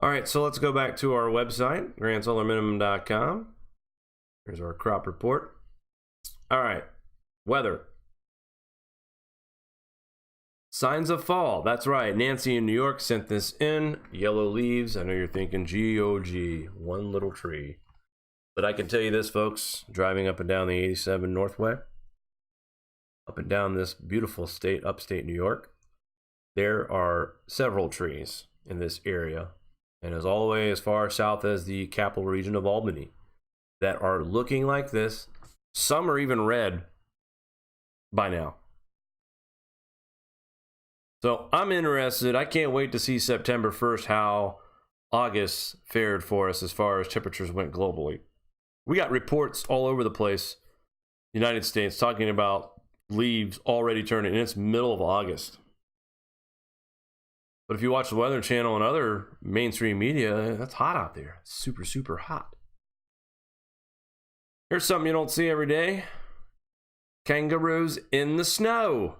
All right, so let's go back to our website, grandsolarminimum.com. Here's our crop report. All right, weather. Signs of fall. That's right. Nancy in New York sent this in. Yellow leaves. I know you're thinking, G-O-G, one little tree. But I can tell you this, folks, driving up and down the 87 Northway, up and down this beautiful state, upstate New York, there are several trees in this area, and as all the way as far south as the capital region of Albany, that are looking like this. Some are even red by now. So I'm interested. I can't wait to see September 1st how August fared for us as far as temperatures went globally. We got reports all over the place, United States, talking about leaves already turning, and it's middle of August. But if you watch the Weather Channel and other mainstream media, that's hot out there. It's super, super hot. Here's something you don't see every day. Kangaroos in the snow.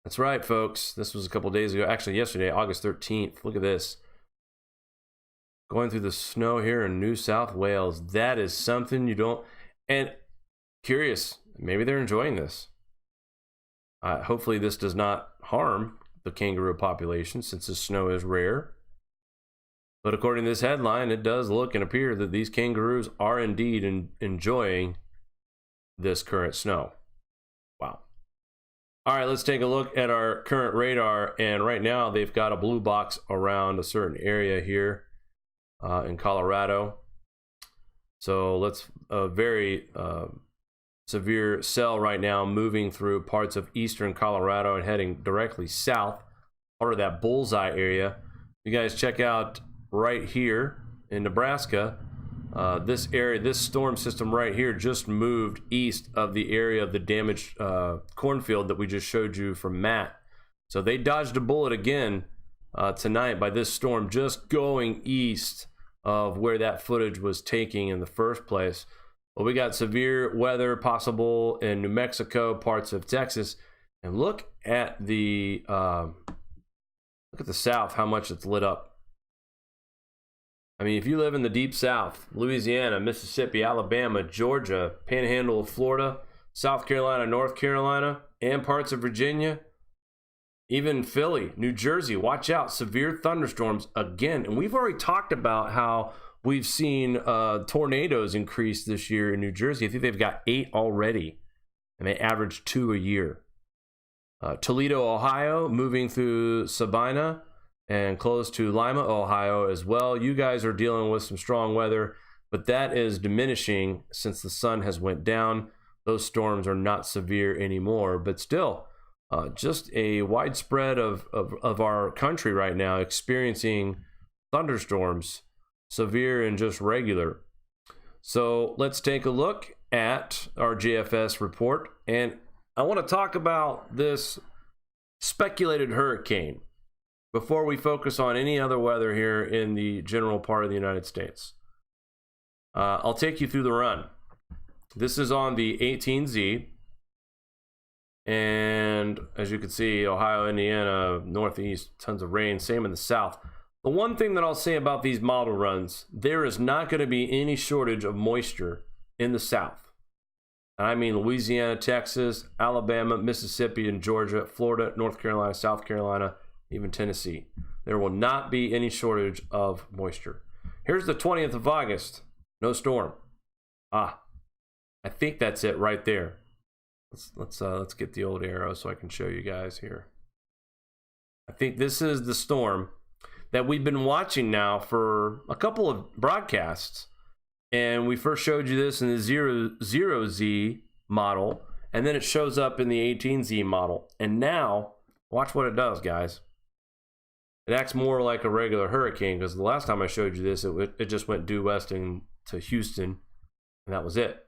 That's right, folks. This was a couple days ago. Actually, yesterday, August 13th. Look at this. Going through the snow here in New South Wales. That is something you don't... And curious, maybe they're enjoying this. Hopefully this does not harm the kangaroo population, since the snow is rare. But according to this headline, it does look and appear that these kangaroos are indeed enjoying this current snow. Wow. All right, let's take a look at our current radar. And right now they've got a blue box around a certain area here in Colorado. So let's very severe cell right now moving through parts of eastern Colorado and heading directly south, part of that bullseye area. You guys check out right here in Nebraska. This area, this storm system right here just moved east of the area of the damaged cornfield that we just showed you from Matt. So they dodged a bullet again tonight by this storm just going east of where that footage was taking in the first place. Well, we got severe weather possible in New Mexico, parts of Texas, and look at the south, how much it's lit up. I mean, if you live in the deep south, Louisiana, Mississippi, Alabama, Georgia, Panhandle of Florida, South Carolina, North Carolina, and parts of Virginia, even Philly, New Jersey, watch out, severe thunderstorms again. And we've already talked about how we've seen tornadoes increase this year in New Jersey. I think they've got 8 already, and they average 2 a year. Toledo, Ohio, moving through Sabina and close to Lima, Ohio as well. You guys are dealing with some strong weather, but that is diminishing since the sun has went down. Those storms are not severe anymore, but still, just a widespread of our country right now experiencing thunderstorms, severe and just regular. So let's take a look at our GFS report, and I want to talk about this speculated hurricane before we focus on any other weather here in the general part of the United States. I'll take you through the run. This is on the 18Z, and as you can see, Ohio, Indiana, Northeast, tons of rain, same in the South. The one thing that I'll say about these model runs, there is not going to be any shortage of moisture in the South. I mean Louisiana, Texas, Alabama, Mississippi, and Georgia, Florida, North Carolina, South Carolina, even Tennessee. There will not be any shortage of moisture. Here's the 20th of August. No storm. I think that's it right there. Let's get the old arrow so I can show you guys here. I think this is the storm that we've been watching now for a couple of broadcasts. And we first showed you this in the 0Z model, and then it shows up in the 18Z model. And now, watch what it does, guys. It acts more like a regular hurricane, because the last time I showed you this, it just went due west to Houston, and that was it.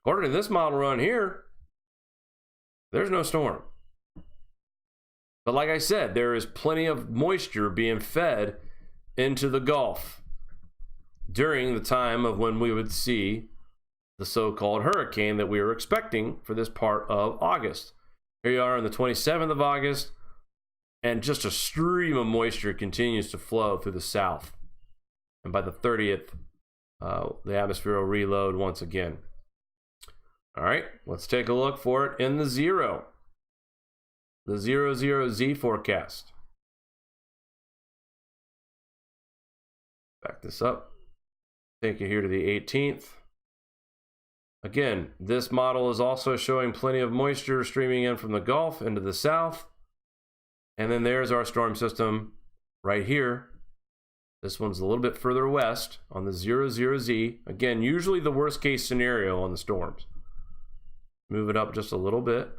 According to this model run here, there's no storm. But like I said, there is plenty of moisture being fed into the Gulf during the time of when we would see the so-called hurricane that we were expecting for this part of August. Here you are on the 27th of August. And just a stream of moisture continues to flow through the south. And by the 30th, the atmosphere will reload once again. All right, let's take a look for it in the 00Z forecast. Back this up. Take you here to the 18th. Again, this model is also showing plenty of moisture streaming in from the Gulf into the south. And then there's our storm system right here. This one's a little bit further west on the 00Z. Again, usually the worst case scenario on the storms. Move it up just a little bit.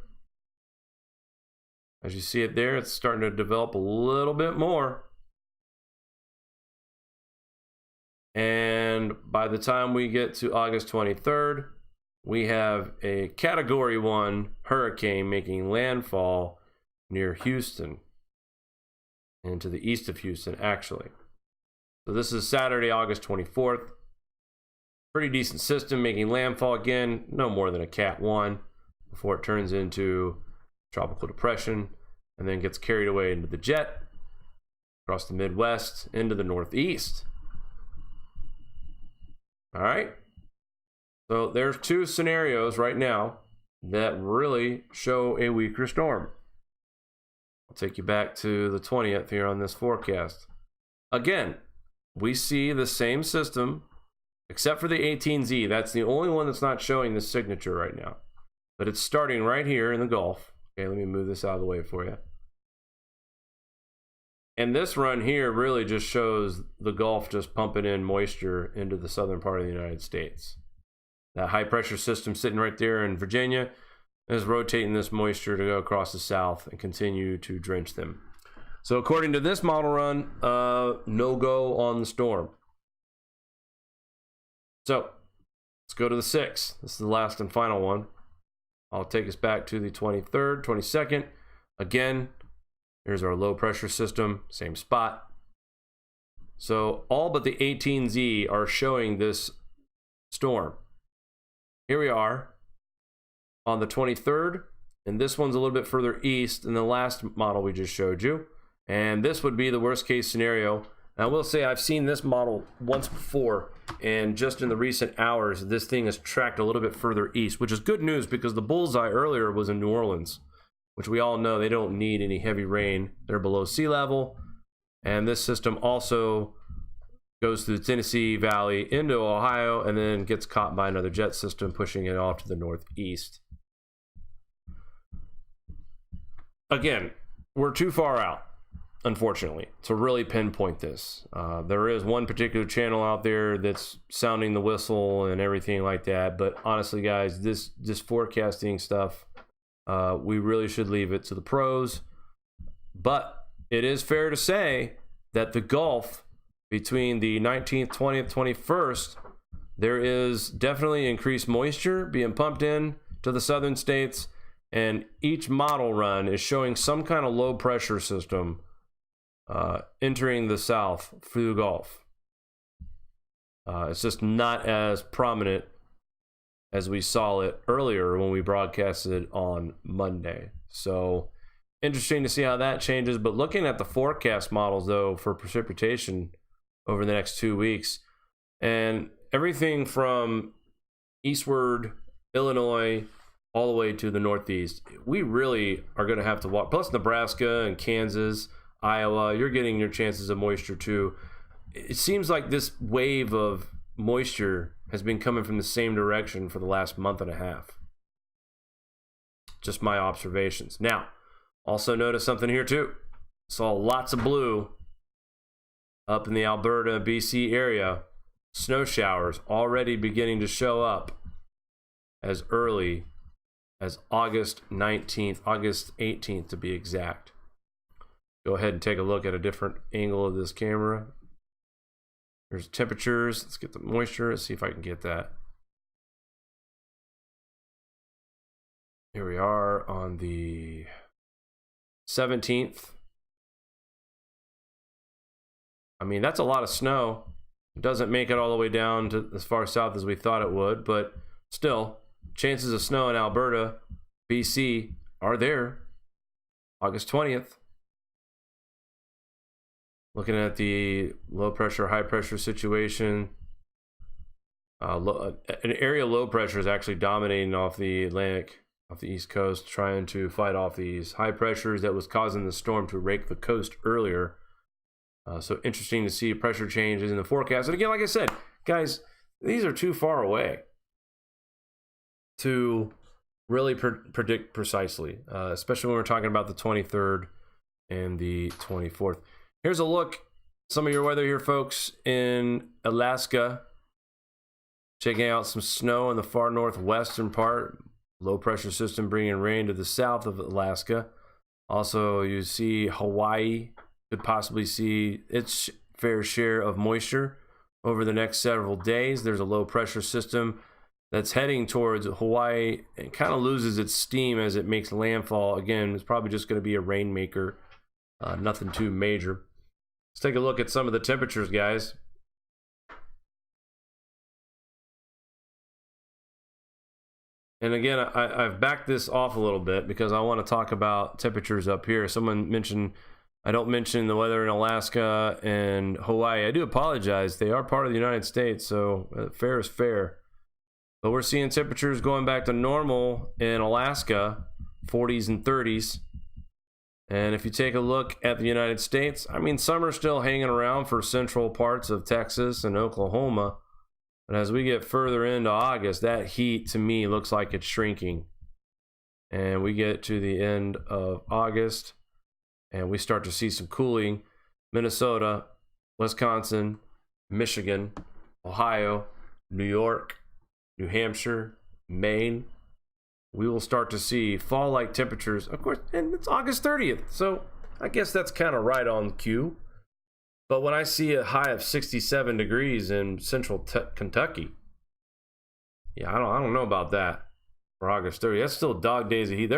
As you see it there, it's starting to develop a little bit more. And by the time we get to August 23rd, we have a Category 1 hurricane making landfall near Houston. And to the east of Houston, actually. So this is Saturday, August 24th. Pretty decent system making landfall again, no more than a Cat 1 before it turns into tropical depression and then gets carried away into the jet, across the Midwest, into the Northeast. All right. So there's two scenarios right now that really show a weaker storm. I'll take you back to the 20th here on this forecast. Again, we see the same system, except for the 18Z. That's the only one that's not showing this signature right now. But it's starting right here in the Gulf. Okay, let me move this out of the way for you. And this run here really just shows the Gulf just pumping in moisture into the southern part of the United States. That high pressure system sitting right there in Virginia is rotating this moisture to go across the south and continue to drench them. So according to this model run, no go on the storm. So let's go to the 6th. This is the last and final one. I'll take us back to the 23rd, 22nd. Again, here's our low pressure system, same spot. So all but the 18Z are showing this storm. Here we are on the 23rd, and this one's a little bit further east than the last model we just showed you. And this would be the worst case scenario. Now, I will say I've seen this model once before, and just in the recent hours, this thing has tracked a little bit further east, which is good news because the bullseye earlier was in New Orleans, which we all know they don't need any heavy rain. They're below sea level. And this system also goes through the Tennessee Valley into Ohio and then gets caught by another jet system, pushing it off to the northeast. Again, we're too far out, unfortunately, to really pinpoint this. There is one particular channel out there that's sounding the whistle and everything like that. But honestly, guys, this forecasting stuff, we really should leave it to the pros. But it is fair to say that the Gulf between the 19th, 20th, 21st, there is definitely increased moisture being pumped in to the southern states. And each model run is showing some kind of low pressure system entering the south through the Gulf. It's just not as prominent as we saw it earlier when we broadcasted on Monday. So interesting to see how that changes. But looking at the forecast models, though, for precipitation over the next 2 weeks, and everything from eastward, Illinois, all the way to the northeast, we really are going to have to walk. Plus Nebraska and Kansas, Iowa, you're getting your chances of moisture too. It seems like this wave of moisture has been coming from the same direction for the last month and a half. Just my observations. Now, also notice something here too. Saw lots of blue up in the Alberta, BC area. Snow showers already beginning to show up as early as August 19th, August 18th to be exact. Go ahead and take a look at a different angle of this camera. There's temperatures. Let's get the moisture. Let's see if I can get that. Here we are on the 17th. I mean, that's a lot of snow. It doesn't make it all the way down to as far south as we thought it would, but still, chances of snow in Alberta, BC are there. August 20th. Looking at the low pressure, high pressure situation. An area low pressure is actually dominating off the Atlantic, off the East Coast, trying to fight off these high pressures that was causing the storm to rake the coast earlier. So interesting to see pressure changes in the forecast. And again, like I said, guys, these are too far away to really predict precisely, especially when we're talking about the 23rd and the 24th. Here's a look, some of your weather here, folks, in Alaska. Checking out some snow in the far northwestern part. Low pressure system bringing rain to the south of Alaska. Also, you see Hawaii could possibly see its fair share of moisture over the next several days. There's a low pressure system that's heading towards Hawaii. It kind of loses its steam as it makes landfall. Again, it's probably just going to be a rainmaker. Nothing too major. Let's take a look at some of the temperatures, guys. And again, I've backed this off a little bit because I want to talk about temperatures up here. Someone mentioned I don't mention the weather in Alaska and Hawaii. I do apologize. They are part of the United States, so fair is fair. But we're seeing temperatures going back to normal in Alaska, 40s and 30s. And if you take a look at the United States, I mean, summer's still hanging around for central parts of Texas and Oklahoma. But as we get further into August, that heat to me looks like it's shrinking. And we get to the end of August and we start to see some cooling. Minnesota, Wisconsin, Michigan, Ohio, New York, New Hampshire, Maine. We will start to see fall-like temperatures, of course, and it's August 30th. So I guess that's kind of right on cue. But when I see a high of 67 degrees in central Kentucky, yeah, I don't know about that for August 30th. That's still dog days of heat.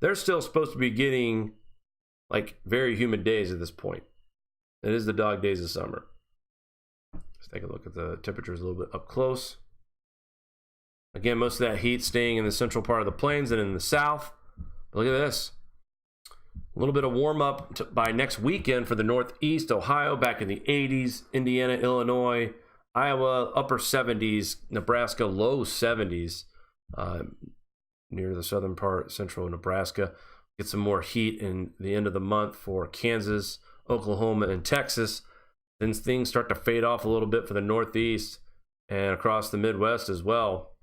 They're still supposed to be getting like very humid days at this point. It is the dog days of summer. Let's take a look at the temperatures a little bit up close. Again, most of that heat staying in the central part of the plains and in the south. But look at this. A little bit of warm up by next weekend for the Northeast, Ohio back in the 80s, Indiana, Illinois, Iowa, upper 70s, Nebraska, low 70s, near the southern part, central Nebraska. Get some more heat in the end of the month for Kansas, Oklahoma, and Texas. Then things start to fade off a little bit for the Northeast and across the Midwest as well.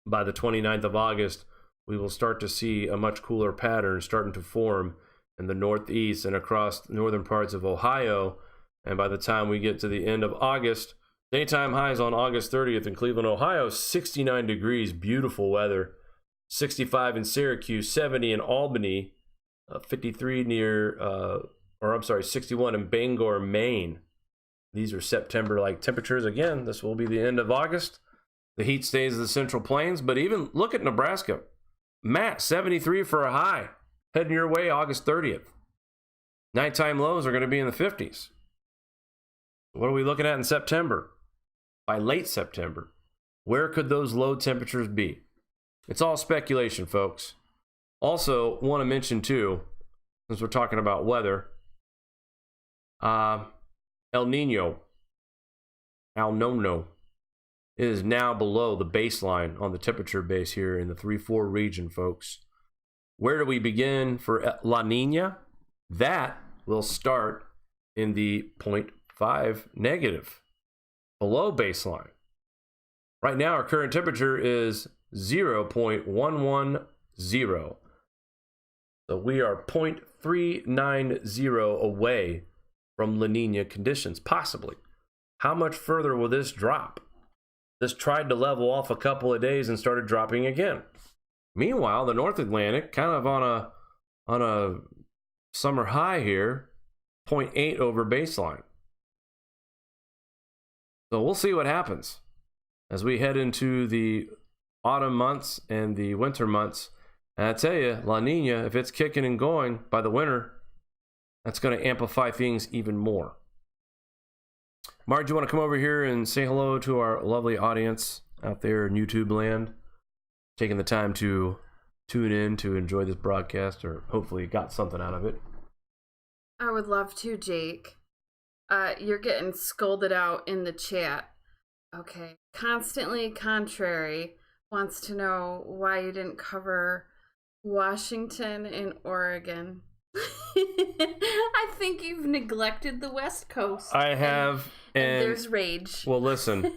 By the 29th of August, we will start to see a much cooler pattern starting to form in the Northeast and across the northern parts of Ohio. And by the time we get to the end of August, daytime highs on August 30th in Cleveland, Ohio, 69 degrees, beautiful weather. 65 in Syracuse, 70 in Albany, 53 61 in Bangor, Maine. These are September-like temperatures. Again, this will be the end of August. The heat stays in the Central Plains, but even look at Nebraska. Matt, 73 for a high. Heading your way August 30th. Nighttime lows are going to be in the 50s. What are we looking at in September? By late September, where could those low temperatures be? It's all speculation, folks. Also, want to mention too, since we're talking about weather, El Niño, is now below the baseline on the temperature base here in the 3-4 region, folks. Where do we begin for La Niña? That will start in the 0.5 negative, below baseline. Right now, our current temperature is 0.110. So we are 0.390 away from La Niña conditions, possibly. How much further will this drop? This tried to level off a couple of days and started dropping again. Meanwhile, the North Atlantic, kind of on a summer high here, 0.8 over baseline. So we'll see what happens as we head into the autumn months and the winter months. And I tell you, La Niña, if it's kicking and going by the winter, that's going to amplify things even more. Marge, you want to come over here and say hello to our lovely audience out there in YouTube land, taking the time to tune in to enjoy this broadcast, or hopefully got something out of it? I would love to, Jake. You're getting scolded out in the chat. Okay. Constantly Contrary wants to know why you didn't cover Washington and Oregon. I think you've neglected the West Coast. I have, and there's rage. Well, listen,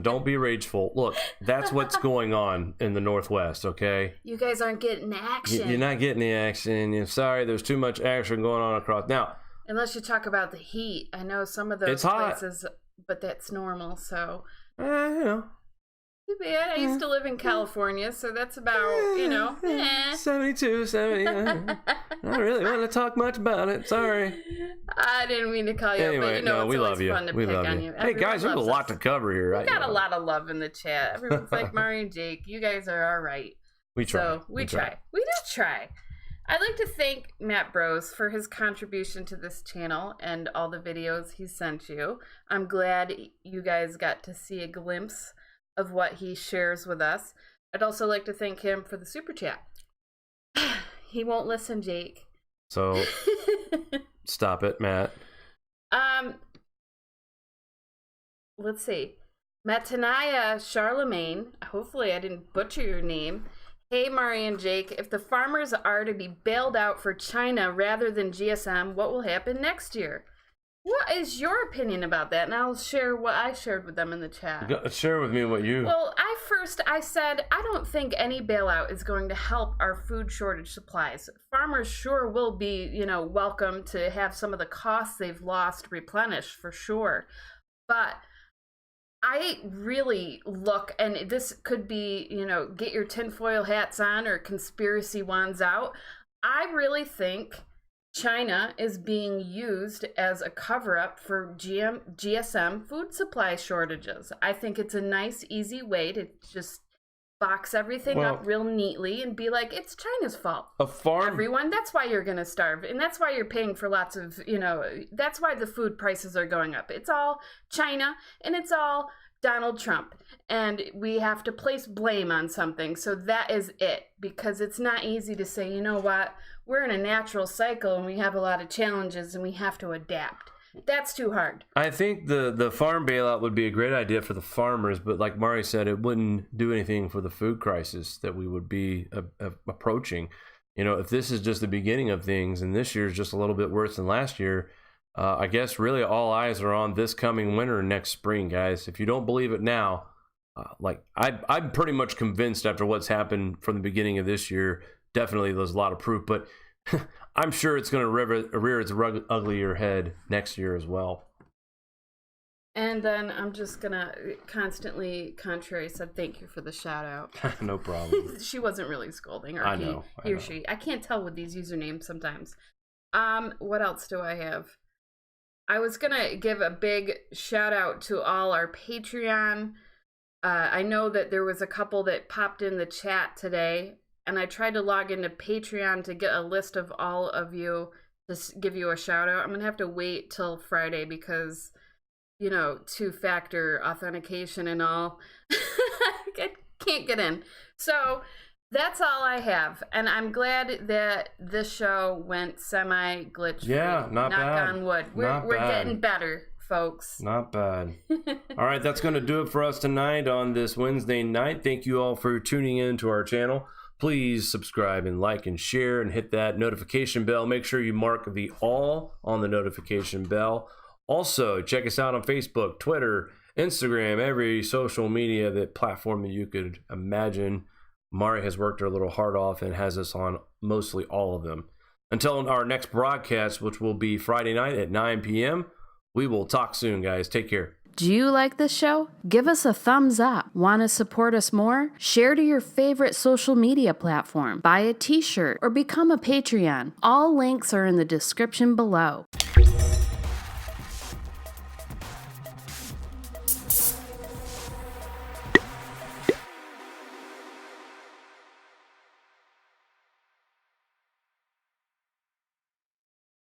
don't be rageful. Look, that's what's going on in the Northwest, okay? You guys aren't getting the action. You're not getting the action. I'm sorry, there's too much action going on across. Now, unless you talk about the heat. I know some of those places, but that's normal, so. You know. Too bad. I used to live in California, so that's about, 72, 70. I don't really want to talk much about it. Sorry. I didn't mean to call you anyway, up, but we love you. Fun to we pick love on you. you. Hey, guys, there's a lot to cover here. We got a lot of love in the chat. Everyone's like, Mari and Jake, you guys are all right. We try. So we try. We do try. I'd like to thank Matt Bros for his contribution to this channel and all the videos he sent you. I'm glad you guys got to see a glimpse of what he shares with us. I'd also like to thank him for the super chat. He won't listen, Jake. So stop it, Matt. Let's see. Matanaya Charlemagne, hopefully I didn't butcher your name. Hey, Mari and Jake, if the farmers are to be bailed out for China rather than GSM, what will happen next year? What is your opinion about that? And I'll share what I shared with them in the chat. Share with me what you... Well, I said, I don't think any bailout is going to help our food shortage supplies. Farmers sure will be, welcome to have some of the costs they've lost replenished for sure. But I really look, and this could be, get your tinfoil hats on or conspiracy wands out. I really think China is being used as a cover-up for GSM food supply shortages. I think it's a nice, easy way to just box everything up real neatly and be like, it's China's fault. Everyone, that's why you're going to starve. And that's why you're paying for lots of, that's why the food prices are going up. It's all China and it's all Donald Trump. And we have to place blame on something. So that is it. Because it's not easy to say, you know what, we're in a natural cycle and we have a lot of challenges and we have to adapt. That's too hard. I think the farm bailout would be a great idea for the farmers, but like Mari said, it wouldn't do anything for the food crisis that we would be approaching. If this is just the beginning of things and this year is just a little bit worse than last year, I guess really all eyes are on this coming winter and next spring, guys. If you don't believe it now, I'm pretty much convinced after what's happened from the beginning of this year, definitely there's a lot of proof, but I'm sure it's going to rear its uglier head next year as well. And then I'm just going to Constantly Contrary said thank you for the shout out. No problem. She wasn't really scolding, or I know. she. I can't tell with these usernames sometimes. What else do I have? I was going to give a big shout out to all our Patreon. I know that there was a couple that popped in the chat today, and I tried to log into Patreon to get a list of all of you to give you a shout out. I'm going to have to wait till Friday because, two-factor authentication and all. I can't get in. So that's all I have. And I'm glad that this show went semi-glitch-free. Yeah, not bad. Knock on wood. We're getting better, folks. Not bad. All right, that's going to do it for us tonight on this Wednesday night. Thank you all for tuning in to our channel. Please subscribe and like and share and hit that notification bell. Make sure you mark the all on the notification bell. Also, check us out on Facebook, Twitter, Instagram, every social media platform that you could imagine. Mari has worked her little heart off and has us on mostly all of them. Until our next broadcast, which will be Friday night at 9 p.m., we will talk soon, guys. Take care. Do you like this show? Give us a thumbs up. Want to support us more? Share to your favorite social media platform. Buy a t-shirt or become a Patreon. All links are in the description below.